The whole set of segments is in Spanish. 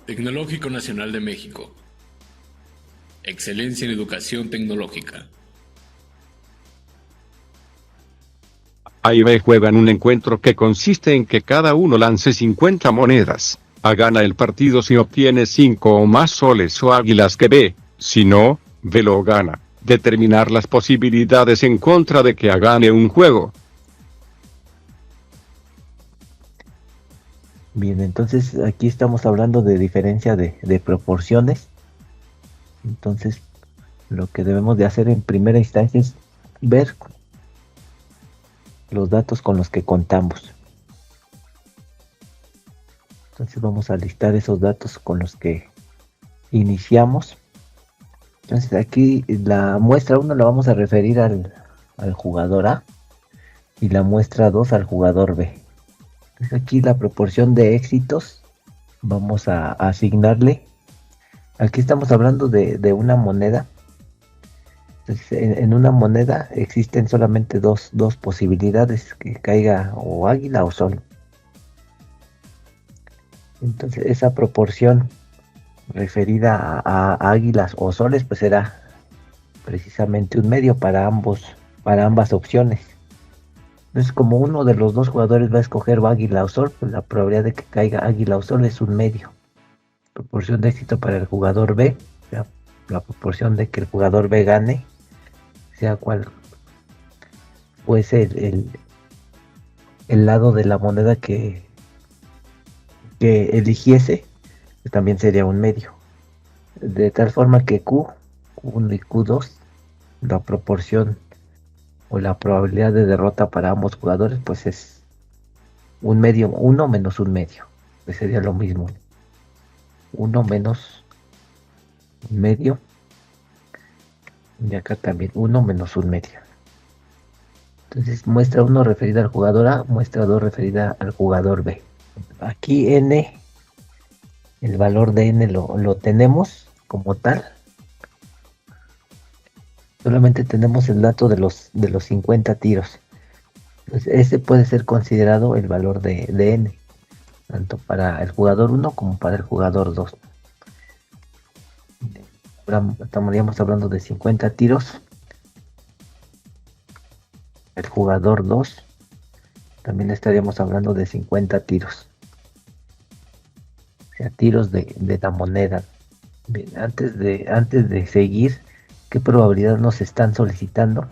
Tecnológico Nacional de México. Excelencia en educación tecnológica. A y B juegan un encuentro que consiste en que cada uno lance 50 monedas. A gana el partido si obtiene 5 o más soles o águilas que B. Si no, B lo gana. Determinar las posibilidades en contra de que A gane un juego. Bien, entonces aquí estamos hablando de diferencia de proporciones. Entonces, lo que debemos de hacer en primera instancia es ver los datos con los que contamos. Entonces vamos a listar esos datos con los que iniciamos. Entonces aquí la muestra 1 la vamos a referir al jugador A y la muestra 2 al jugador B. Entonces aquí la proporción de éxitos vamos a asignarle. Aquí estamos hablando de una moneda. Entonces, en una moneda existen solamente dos posibilidades, que caiga o águila o sol. Entonces esa proporción referida a águilas o soles pues será precisamente un medio para ambas opciones. Entonces, como uno de los dos jugadores va a escoger águila o sol, pues la probabilidad de que caiga águila o sol es un medio. Proporción de éxito para el jugador B, o sea, la proporción de que el jugador B gane, sea cual fuese el lado de la moneda que eligiese, que también sería un medio. De tal forma que Q1 y Q2, la proporción o la probabilidad de derrota para ambos jugadores, pues es un medio, 1 menos un medio, que sería lo mismo. 1 menos un medio, y acá también 1 menos un medio. Entonces muestra 1 referida al jugador A, muestra 2 referida al jugador B. Aquí N, el valor de N lo tenemos como tal. Solamente tenemos el dato de los 50 tiros. Entonces, ese puede ser considerado el valor de N, tanto para el jugador 1 como para el jugador 2. Ahora estaríamos hablando de 50 tiros. El jugador 2 también estaríamos hablando de 50 tiros. O sea, tiros de la moneda. Bien, antes de seguir, ¿qué probabilidad nos están solicitando?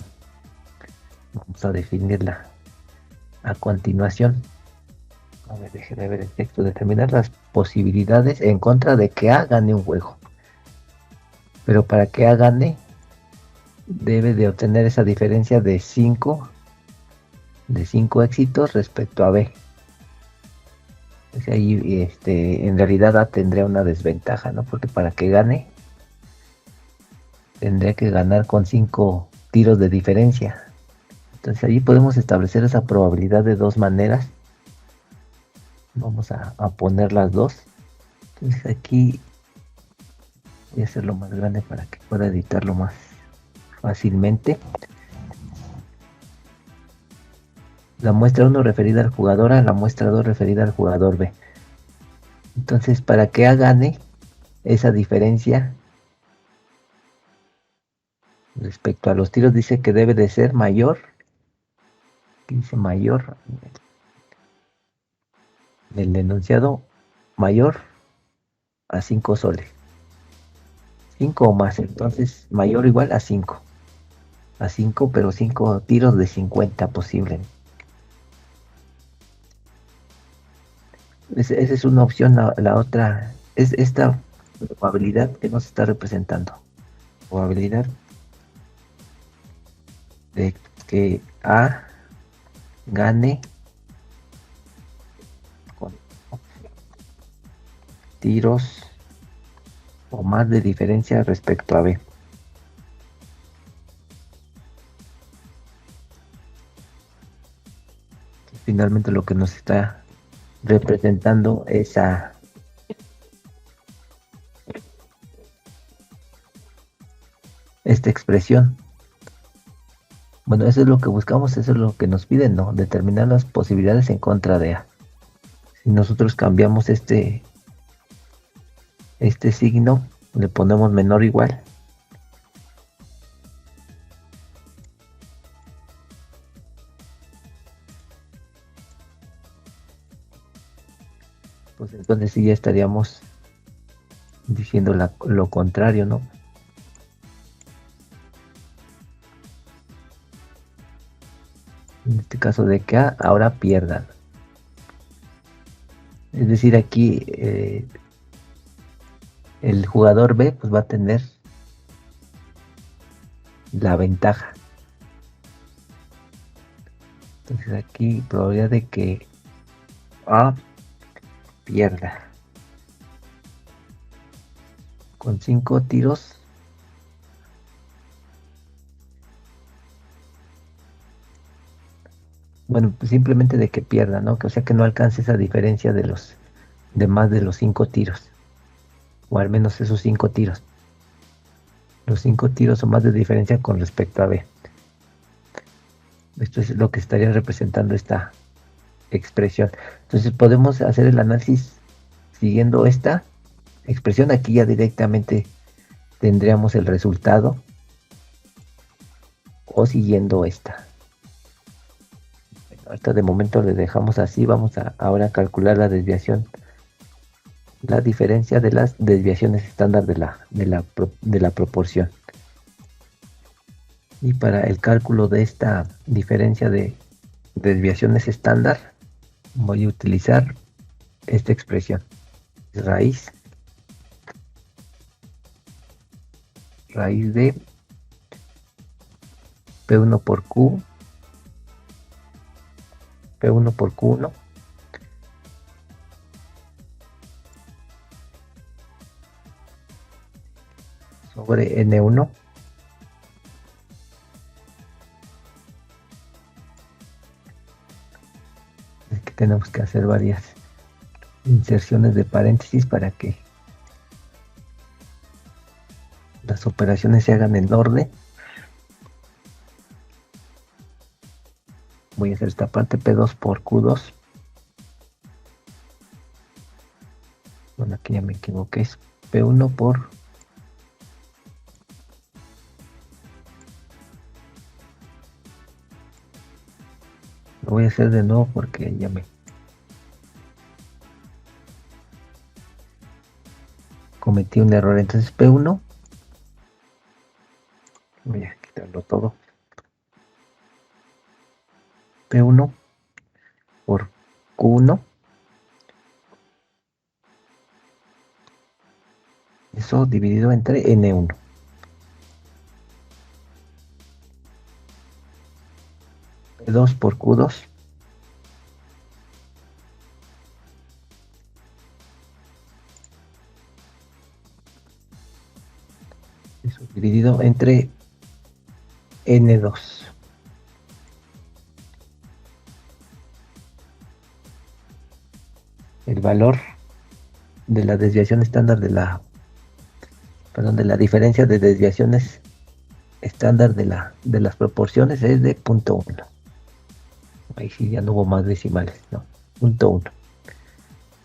Vamos a definirla a continuación. A ver, déjenme ver el texto. Determinar las posibilidades en contra de que A gane un juego. Pero para que A gane, debe de obtener esa diferencia de 5 éxitos respecto a B. Entonces ahí en realidad A tendría una desventaja, ¿no? Porque para que gane, tendría que ganar con 5 tiros de diferencia. Entonces allí podemos establecer esa probabilidad de dos maneras. Vamos a poner las dos. Entonces aquí voy a hacerlo más grande para que pueda editarlo más fácilmente. La muestra 1 referida al jugador A, la muestra 2 referida al jugador B. Entonces, para que A gane, esa diferencia respecto a los tiros dice que debe de ser mayor. Dice mayor. El enunciado mayor a 5 soles. 5 o más, entonces mayor o igual a 5. A 5, pero 5 tiros de 50 posible. Esa es una opción. La otra es esta probabilidad que nos está representando. Probabilidad de que A gane con tiros o más de diferencia respecto a B. Finalmente lo que nos está representando esa esta expresión. Bueno, eso es lo que buscamos, eso es lo que nos piden, ¿no? Determinar las posibilidades en contra de A. Si nosotros cambiamos este este signo le ponemos menor o igual. Pues entonces sí ya estaríamos diciendo lo contrario, ¿no? En este caso de que A ahora pierdan. Es decir, aquí el jugador B pues va a tener la ventaja. Entonces aquí probabilidad de que A pierda. Con 5 tiros. Bueno, pues simplemente de que pierda, ¿no? O sea que no alcance esa diferencia de más de los 5 tiros. O al menos esos 5 tiros. Los 5 tiros o más de diferencia con respecto a B. Esto es lo que estaría representando esta expresión. Entonces podemos hacer el análisis siguiendo esta expresión. Aquí ya directamente tendríamos el resultado. O siguiendo esta. Bueno, ahorita de momento le dejamos así. Vamos a ahora calcular la desviación. La diferencia de las desviaciones estándar de la proporción. Y para el cálculo de esta diferencia de desviaciones estándar, voy a utilizar esta expresión. Raíz de P1 por Q, P1 por Q1 sobre N1 Aquí tenemos que hacer varias inserciones de paréntesis para que las operaciones se hagan en orden. Voy a hacer esta parte P2 por Q2. Bueno, aquí ya me equivoqué, es P1 por lo voy a hacer de nuevo porque ya me cometí un error. Entonces P1, voy a quitarlo todo, P1 por Q1, eso dividido entre N1. P2 por Q2, eso dividido entre N2. El valor de la desviación estándar de la diferencia de desviaciones estándar de las proporciones es de 0.1. Ahí sí ya no hubo más decimales, ¿no? 0.1.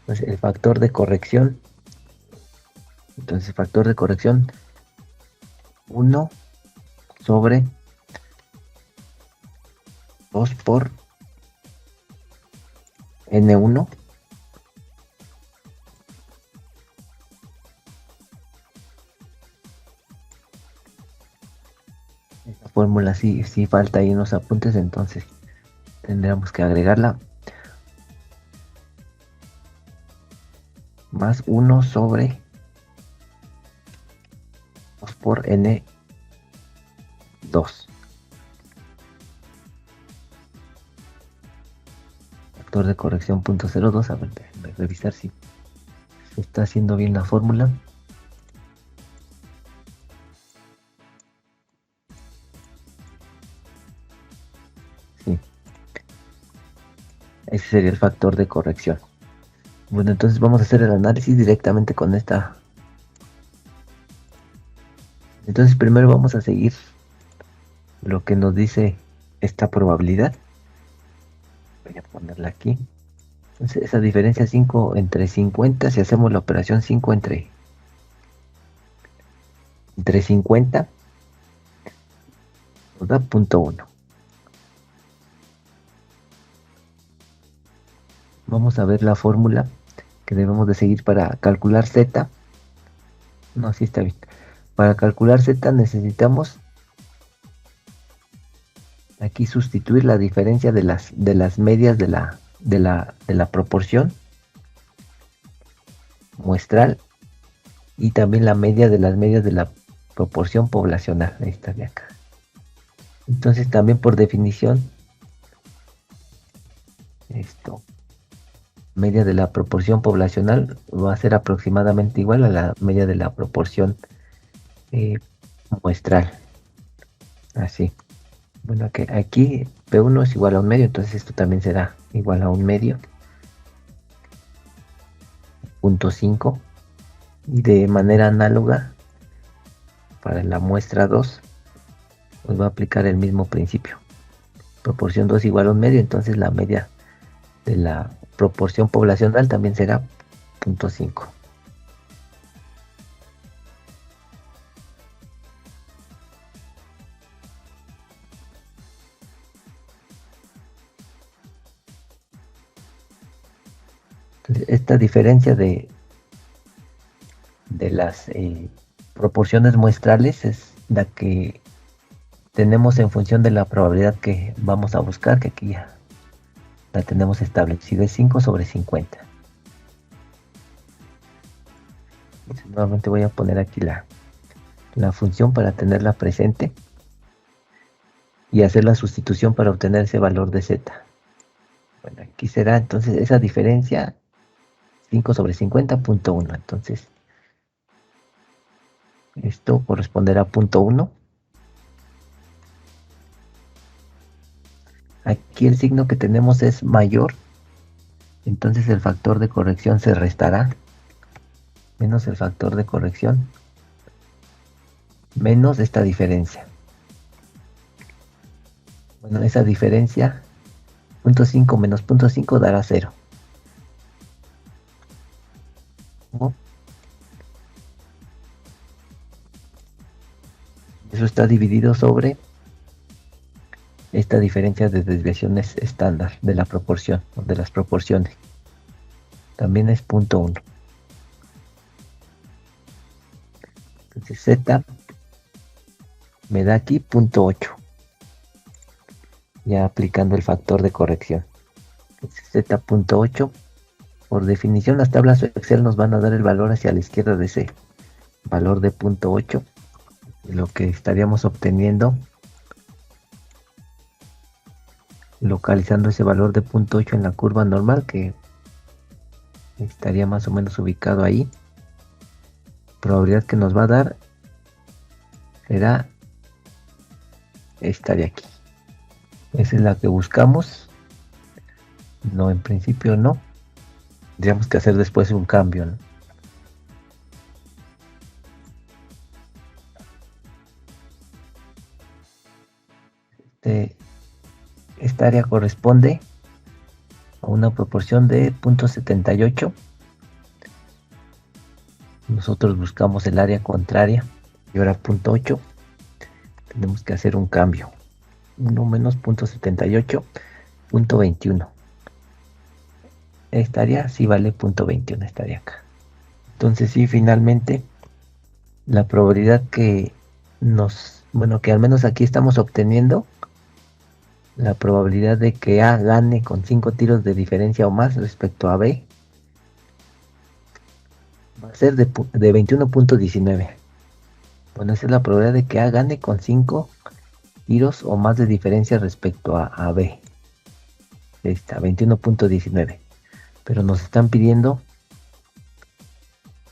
Entonces el factor de corrección. Entonces el factor de corrección 1 sobre 2 por N1. Esta fórmula sí falta ahí unos apuntes, entonces tendríamos que agregarla. Más 1 sobre 2 por N2. Factor de corrección 0.02. A ver, déjenme revisar si se está haciendo bien la fórmula. Sí. Ese sería el factor de corrección. Bueno, entonces vamos a hacer el análisis directamente con esta. Entonces primero vamos a seguir lo que nos dice esta probabilidad. Voy a ponerla aquí. Entonces esa diferencia 5 entre 50, si hacemos la operación 5 entre entre 50 nos da 0.1. Vamos a ver la fórmula que debemos de seguir para calcular Z. No, así está bien. Para calcular Z necesitamos aquí sustituir la diferencia de las medias de la proporción muestral y también la media de las medias de la proporción poblacional. Ahí está de acá. Entonces también por definición media de la proporción poblacional va a ser aproximadamente igual a la media de la proporción muestral. Así. Bueno, aquí P1 es igual a 1/2, entonces esto también será igual a 1/2. 0.5. Y de manera análoga, para la muestra 2, pues va a aplicar el mismo principio. Proporción 2 igual a 1/2, entonces la media de la proporción poblacional también será 0.5. Entonces, esta diferencia de las proporciones muestrales es la que tenemos en función de la probabilidad que vamos a buscar, que aquí ya la tenemos establecida, es 5/50. Entonces, nuevamente voy a poner aquí la función para tenerla presente y hacer la sustitución para obtener ese valor de Z. Bueno, aquí será entonces esa diferencia 5/50, 0.1. Entonces esto corresponderá a 0.1. Aquí el signo que tenemos es mayor, entonces el factor de corrección se restará, menos el factor de corrección, menos esta diferencia. Bueno, esa diferencia, 0.5 menos 0.5 dará 0. ¿No? Eso está dividido sobre esta diferencia de desviaciones estándar de la proporción, o de las proporciones. También es 0.1. Entonces Z me da aquí 0.8. Ya aplicando el factor de corrección. Entonces, Z.8. Por definición las tablas Excel nos van a dar el valor hacia la izquierda de ese valor de 0.8. Lo que estaríamos obteniendo localizando ese valor de 0.8 en la curva normal, que estaría más o menos ubicado ahí. Probabilidad que nos va a dar será esta de aquí. Esa es la que buscamos. No, en principio no. Tendríamos que hacer después un cambio, ¿no? Esta área corresponde a una proporción de 0.78. Nosotros buscamos el área contraria y ahora 0.8. Tenemos que hacer un cambio. 1 menos 0.78, 0.21. Esta área sí vale 0.21, esta de acá. Entonces sí, finalmente la probabilidad que que al menos aquí estamos obteniendo la probabilidad de que A gane con 5 tiros de diferencia o más respecto a B va a ser de 21.19. Bueno, esa es la probabilidad de que A gane con 5 tiros o más de diferencia respecto a B. Esta, 21.19. Pero nos están pidiendo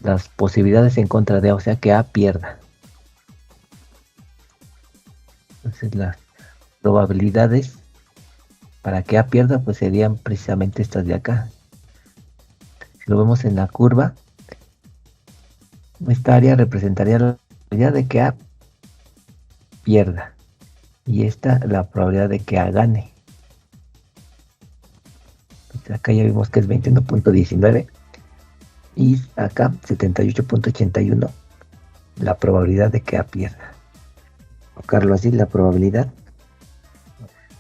las posibilidades en contra de A, o sea que A pierda. Entonces las probabilidades para que A pierda pues serían precisamente estas de acá. Si lo vemos en la curva, esta área representaría la probabilidad de que A pierda y esta la probabilidad de que A gane. Entonces, acá ya vimos que es 21.19 y acá 78.81 la probabilidad de que A pierda. Colocarlo así, la probabilidad.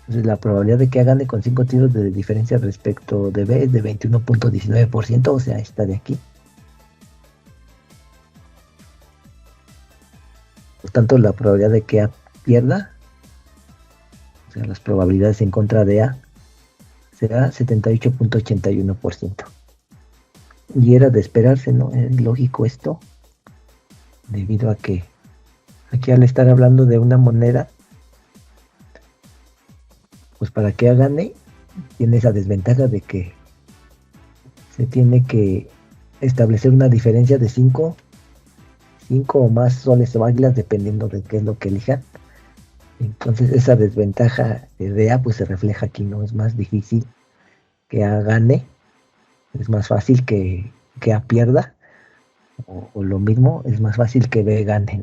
Entonces la probabilidad de que A gane con 5 tiros de diferencia respecto de B es de 21.19%, o sea, esta de aquí. Por tanto, la probabilidad de que A pierda, o sea, las probabilidades en contra de A, será 78.81%. Y era de esperarse, ¿no? Es lógico esto, debido a que aquí al estar hablando de una moneda, pues para que A gane, tiene esa desventaja de que se tiene que establecer una diferencia de 5 o más soles o águilas, dependiendo de qué es lo que elijan. Entonces esa desventaja de A pues se refleja aquí, ¿no? Es más difícil que A gane, es más fácil que A pierda, o lo mismo, es más fácil que B gane.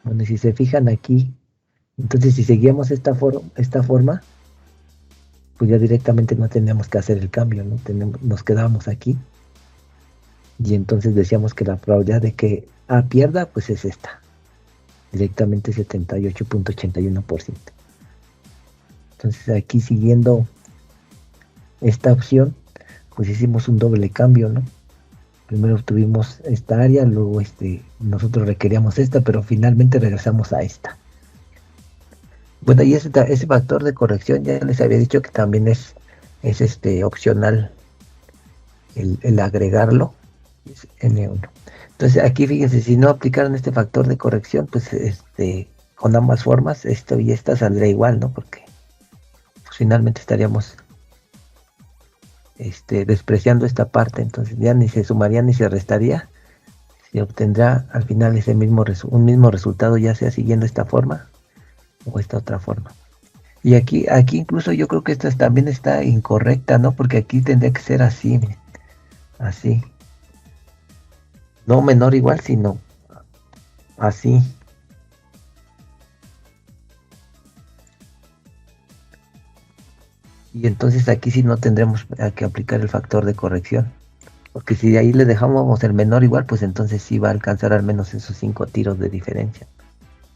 Bueno, y si se fijan aquí, entonces si seguíamos esta forma, pues ya directamente no teníamos que hacer el cambio, ¿no? Nos quedábamos aquí. Y entonces decíamos que la probabilidad de que A pierda, pues es esta. Directamente 78.81%. Entonces aquí siguiendo esta opción, pues hicimos un doble cambio, ¿no? Primero obtuvimos esta área, luego nosotros requeríamos esta, pero finalmente regresamos a esta. Bueno, y ese factor de corrección ya les había dicho que también es opcional el agregarlo, es N1. Entonces aquí fíjense, si no aplicaran este factor de corrección, pues con ambas formas, esto y esta saldría igual, ¿no? Porque pues, finalmente estaríamos despreciando esta parte, entonces ya ni se sumaría ni se restaría, se obtendrá al final un mismo resultado, ya sea siguiendo esta forma o esta otra forma. Y aquí incluso yo creo que esta también está incorrecta, ¿no? Porque aquí tendría que ser así, miren, así. No menor igual, sino así. Y entonces aquí sí no tendremos que aplicar el factor de corrección. Porque si ahí le dejamos el menor igual, pues entonces sí va a alcanzar al menos esos 5 tiros de diferencia.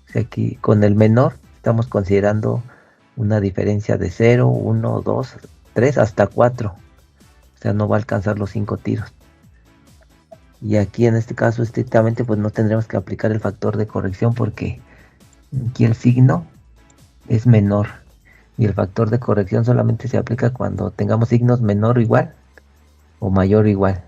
O sea, aquí con el menor estamos considerando una diferencia de 0, 1, 2, 3 hasta 4. O sea, no va a alcanzar los 5 tiros. Y aquí en este caso estrictamente pues no tendremos que aplicar el factor de corrección porque aquí el signo es menor. Y el factor de corrección solamente se aplica cuando tengamos signos menor o igual o mayor o igual.